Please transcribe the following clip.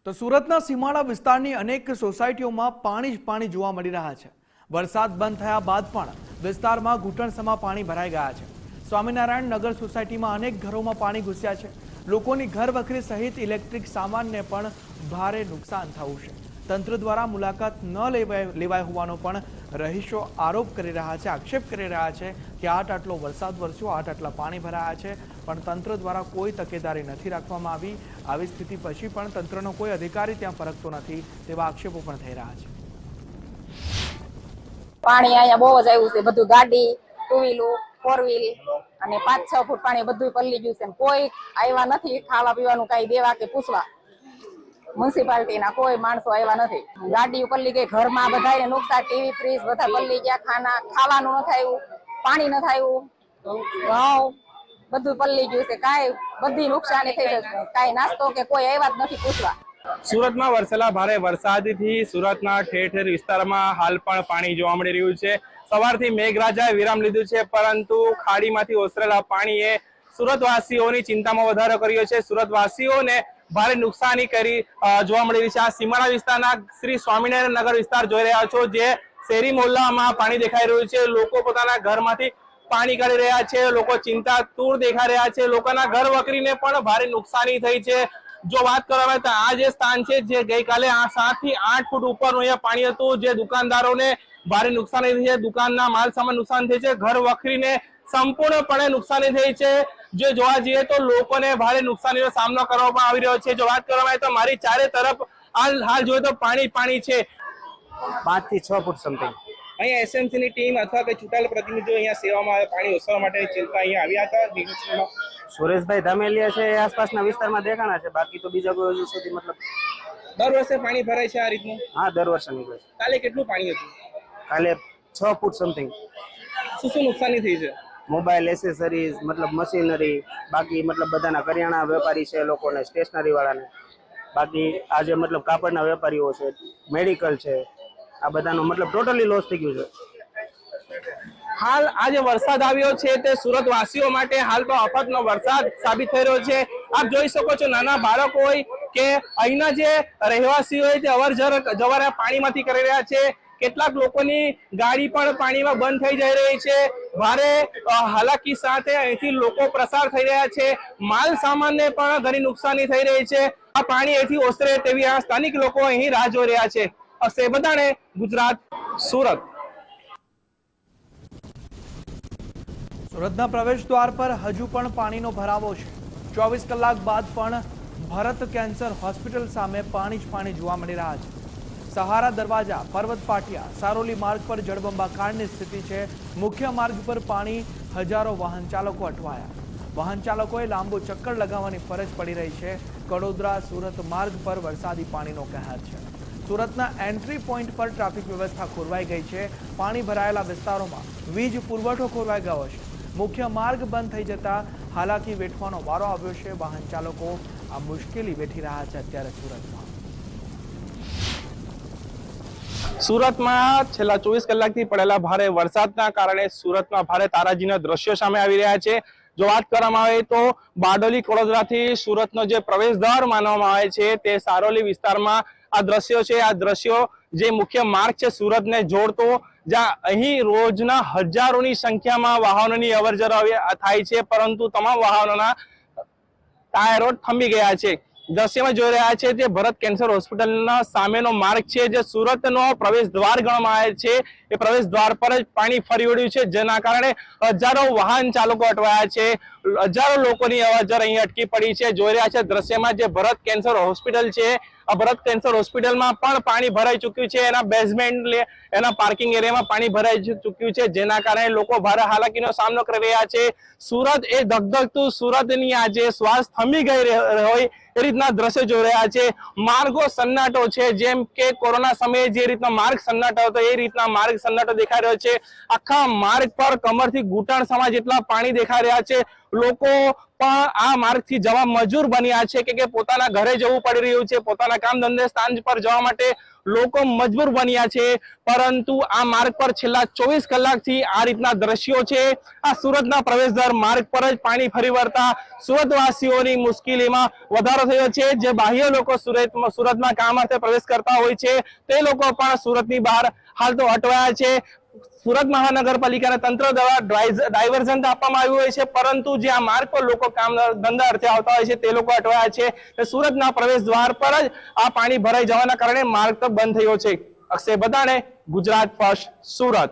તો સુરતના સીમાડા વિસ્તારની અનેક સોસાયટીઓમાં પાણી જ પાણી જોવા મળી રહ્યા છે। વરસાદ બંધ થયા બાદ પણ વિસ્તારમાં ઘૂંટણસમા પાણી ભરાઈ ગયા છે। સ્વામિનારાયણ નગર સોસાયટીમાં અનેક ઘરોમાં પાણી ઘૂસ્યા છે। લોકોની ઘર વખરી સહિત ઇલેક્ટ્રિક સામાનને પણ ભારે નુકસાન થયું છે। તંત્ર દ્વારા મુલાકાત ન લેવાય હોવાનો પણ રહીશો આરોપ કરી રહ્યા છે, આક્ષેપ કરી રહ્યા છે કે આટલો વરસાદ વરસ્યો, આટલા પાણી ભરાયા છે, પણ તંત્ર દ્વારા કોઈ તકેદારી નથી રાખવામાં આવી। આવી સ્થિતિ પછી પણ તંત્રનો કોઈ અધિકારી ત્યાં ફરકતો નથી તેવા આક્ષેપો પણ થઈ રહ્યા છે। પાણી અહીંયા બહુ જ આવ્યું છે, બધું ગાડી, ટુ વ્હીલ, ફોર વ્હીલ અને 5-6 ફૂટ પાણી બધું પલ્લી ગયું છે। કોઈ આવ્યા નથી ખાવા પીવાનું કઈ દેવા કે પૂછવા। મ્યુનિસિપાલિટીના કોઈ માણસો આવ્યા નથી। ગાડી પલ્લી ગઈ, ઘરમાં બધાને નુકસાન, ટીવી ફ્રીજ બધા પલ્લી ગયા, ખાવાનું ન થયું, પાણી ન થયું, ઘઉં બધું પલ્લી ગયું છે। કાંઈ બધી નુકસાની થઈ છે, કાંઈ નાસ્તો કે કોઈ આવ્યા જ નથી પૂછવા। સુરતમાં વરસેલા ભારે વરસાદથી સુરતના ઠેર ઠેર વિસ્તારમાં હાલ પણ પાણી જોવા મળી રહ્યું છે। સવારથી મેઘરાજાએ વિરામ લીધું છે, પરંતુ ખાડીમાંથી ઓસરેલા પાણીએ સુરતવાસીઓની ચિંતામાં વધારો કર્યો છે। સુરતવાસીઓને ભારે નુકસાની કરી જોવા મળી રહી છે। આ સીમાડા વિસ્તારના શ્રી સ્વામિનારાયણ નગર વિસ્તાર જોઈ રહ્યા છો, જે શેરી મોહલ્લામાં પાણી દેખાઈ રહ્યું છે। લોકો પોતાના ઘરમાંથી પાણી કાઢી રહ્યા છે, લોકો ચિંતાતુર દેખાઈ રહ્યા છે, લોકોના ઘર વકરીને પણ ભારે નુકસાની થઈ છે। જો વાત કરવામાં આવે તો આ જે સ્થાન છે, જે ગઈકાલે 7 થી 8 ફૂટ ઉપરનું અહીંયા પાણી હતું, જે દુકાનદારોને ભારે નુકસાની થઈ છે, દુકાનના માલ સામાન નુકસાન થઈ છે, ઘર વખરીને સંપૂર્ણપણે નુકસાની થઈ છે। જો જોવા જઈએ તો લોકોને ભારે નુકસાનીનો સામનો કરવામાં આવી રહ્યો છે। જો વાત કરવામાં આવે તો મારી ચારે તરફ હાલ જોઈએ તો પાણી છે। 5 થી 6 ફૂટ સમથિંગ। અહીંયા એસએમસી ની ટીમ અથવા કે ચૂંટાયેલા પ્રતિનિધિઓ અહીંયા સેવામાં પાણી ઓસરવા માટે ચિંતા અહીંયા આવ્યા હતા। સુરેશભાઈ ધામેલિયા છે, આસપાસના વિસ્તારમાં દેખાણા છે, બાકી તો બીજા કોઈ હજુ સુધી મતલબ દર વર્ષે પાણી ભરાય છે આ રીતનું? હા, દર વર્ષે નીકળે છે। કાલે કેટલું પાણી હતું? કાલે 6 ફૂટ સમથિંગ। શું નુકસાની થઈ છે? મોબાઈલ, એસેસરીઝ, મતલબ મશીનરી, બાકી મતલબ બધાના કરિયાણા વેપારી છે, લોકોને સ્ટેશનરી વાળાને, બાકી આજે મતલબ કાપડના વેપારીઓ છે, મેડિકલ છે, આ બધાનો મતલબ ટોટલી લોસ થઈ ગયું છે। હાલ આ જે વરસાદ આવ્યો છે તે સુરતવાસીઓ માટે હાલ તો આફતનો વરસાદ સાબિત થઈ રહ્યો છે। આપ જોઈ શકો છો, નાના બાળકો હોય કે અહીંના જે રહેવાસીઓ હોય તે અવર જવર પાણીમાંથી કરી રહ્યા છે। કેટલાક લોકોની ગાડી પણ પાણીમાં બંધ થઈ જઈ રહી છે। ભારે હાલાકી સાથે અહીંથી લોકો પ્રસાર થઈ રહ્યા છે, માલ સામાનને પણ ઘણી નુકસાની થઈ રહી છે। આ પાણી અહીંથી ઓસરે તેવી આ સ્થાનિક લોકો અહીં રાહ જોઈ રહ્યા છે। બધાને ગુજરાત, સુરત। સુરતના પ્રવેશ દ્વાર પર હજુ પણ પાણીનો ભરાવો છે। 24 કલાક બાદ પણ ભરત કેન્સર હોસ્પિટલ સામે પાણી જ પાણી જોવા મળી રહ્યા છે। સહારા દરવાજા, પર્વત પાટિયા, સારોલી માર્ગ પર જળબંબાકારની સ્થિતિ છે। મુખ્ય માર્ગ પર પાણી, હજારો વાહન ચાલકો અટવાયા। વાહન ચાલકોએ લાંબો ચક્કર લગાવવાની ફરજ પડી રહી છે। કડોદરા સુરત માર્ગ પર વરસાદી પાણીનો કહેર છે। સુરતના એન્ટ્રી પોઈન્ટ પર ટ્રાફિક વ્યવસ્થા ખોરવાઈ ગઈ છે। પાણી ભરાયેલા વિસ્તારોમાં વીજ પુરવઠો ખોરવાઈ ગયો છે। મુખ્ય માર્ગ બંધ થઈ જતા હાલાકી વેઠવાનો વારો આવ્યો છે। વાહન ચાલકો આ મુશ્કેલી વેઠી રહ્યા છે અત્યારે સુરતમાં છેલ્લા 24 કલાકથી પડેલા ભારે વરસાદના કારણે સુરતમાં ભારે તારાજીના દ્રશ્યો સામે આવી રહ્યા છે। જો વાત કરવામાં આવે તો બારડોલી કડોદરાથી સુરતનો જે પ્રવેશ દ્વાર માનવામાં આવે છે તે સારોલી વિસ્તારમાં આ દ્રશ્યો છે। આ દ્રશ્યો જે મુખ્ય માર્ગ છે સુરતને જોડતો, જ્યાં અહીં રોજના હજારોની સંખ્યામાં વાહનોની અવરજવર થાય છે, પરંતુ તમામ વાહનોના ટાયરો થંભી ગયા છે। દ્રશ્યમાં જોઈ રહ્યા છે તે ભરત કેન્સર હોસ્પિટલના સામેનો માર્ગ છે, જે સુરતનો પ્રવેશ દ્વાર ગણવામાં આવે છે। એ પ્રવેશ દ્વાર પર જ પાણી ફરી વળ્યું છે, જેના કારણે હજારો વાહન ચાલકો અટવાયા છે, હજારો લોકોની અવરજવર અહીં અટકી પડી છે। જોઈ રહ્યા છે દ્રશ્યમાં જે ભરત કેન્સર હોસ્પિટલ છે, આ ભરત કેન્સર હોસ્પિટલમાં પણ પાણી ભરાઈ ચૂક્યું છે। એના બેઝમેન્ટ, એના પાર્કિંગ એરિયામાં પાણી ભરાઈ ચૂક્યું છે, જેના કારણે લોકો ભારે હાલાકીનો સામનો કરી રહ્યા છે। સુરત એ ધગધગતું, સુરતની આજે શ્વાસ થંભી ગઈ હોય એ રીતના દ્રશ્યો જોઈ રહ્યા છે। માર્ગો સન્નાટો છે, જેમ કે કોરોના સમયે જે રીતના માર્ગ સન્નાટો હતો એ રીતના માર્ગ સન્નાટો દેખાઈ રહ્યો છે। આખા માર્ગ પર કમરથી ઘૂંટણ સમા જેટલા પાણી દેખાઈ રહ્યા છે। લોકો પણ આ માર્ગથી જવા મજબૂર બન્યા છે કે પોતાના ઘરે જવું પડી રહ્યું છે, પોતાના કામ ધંધે સ્થાન પર જવા માટે લોકો મજબૂર બન્યા છે। પરંતુ આ માર્ગ પર છેલ્લા 24 કલાકથી આ રીતના દ્રશ્યો છે। આ સુરતના પ્રવેશદ્વાર માર્ગ પર જ પાણી ફરી વળતા સુરતવાસીઓની મુશ્કેલીમાં વધારો થયો છે। જે બાહ્ય લોકો સુરતમાં કામ અર્થે પ્રવેશ કરતા હોય છે તે લોકો પણ સુરતની બહાર હાલ તો અટવાયા છે। સુરત મહાનગરપાલિકાના તંત્ર દ્વારા ડાયવર્ઝન આપવામાં આવ્યું હોય છે, પરંતુ જે આ માર્ગ પર લોકો કામ ધંધા અર્થે આવતા હોય છે તે લોકો અટવાયા છે। સુરતના પ્રવેશ દ્વાર પર જ આ પાણી ભરાઈ જવાના કારણે માર્ગ તો બંધ થયો છે। અક્ષય બદાણે, ગુજરાત ફર્સ્ટ, સુરત।